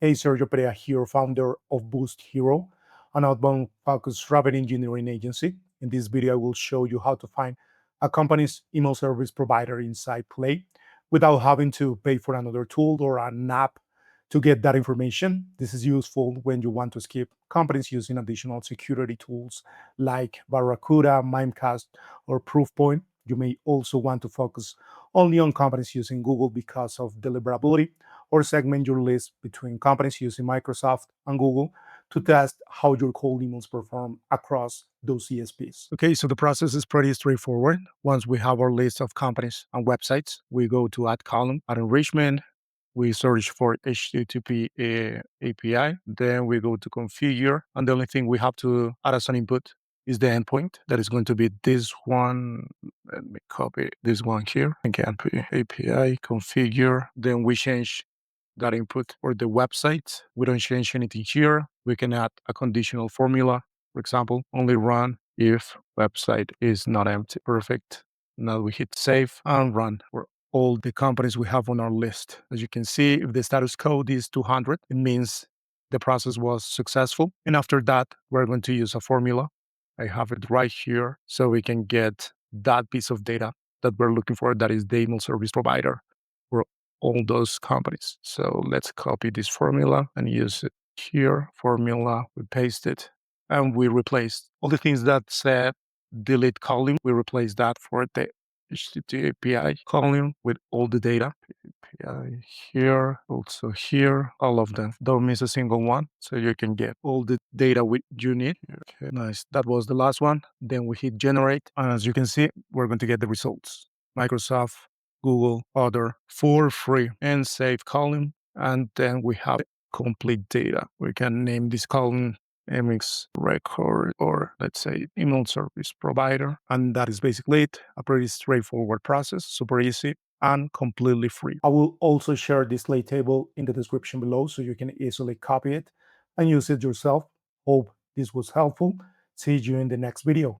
Hey, Sergio Perea here, founder of Boost Hero, an outbound focused rapid engineering agency. In this video, I will show you how to find a company's email service provider inside Play without having to pay for another tool or an app to get that information. This is useful when you want to skip companies using additional security tools like Barracuda, Mimecast, or Proofpoint. You may also want to focus only on companies using Google because of deliverability, or segment your list between companies using Microsoft and Google to test how your cold emails perform across those ESPs. Okay, so the process is pretty straightforward. Once we have our list of companies and websites, we go to add column, add enrichment, we search for HTTP API, then we go to configure, and the only thing we have to add as an input is the endpoint. That is going to be this one. Let me copy this one here. Again, API configure. Then we change that input for the website. We don't change anything here. We can add a conditional formula. For example, only run if website is not empty. Perfect. Now we hit save and run for all the companies we have on our list. As you can see, if the status code is 200, it means the process was successful. And after that, we're going to use a formula. I have it right here so we can get that piece of data that we're looking for, that is the email service provider for all those companies. So let's copy this formula and use it here. Formula, we paste it, and we replace all the things that said delete column. We replace that for the HTTP API column with all the data. API here, also here, all of them. Don't miss a single one, so you can get all the data you need. Okay, nice. That was the last one. Then we hit generate, and as you can see, we're going to get the results. Microsoft, Google, other for free, and save column. And then we have complete data. We can name this column MX record, or let's say email service provider. And that is basically it. A pretty straightforward process, super easy and completely free. I will also share this lay table in the description below so you can easily copy it and use it yourself. Hope this was helpful. See you in the next video.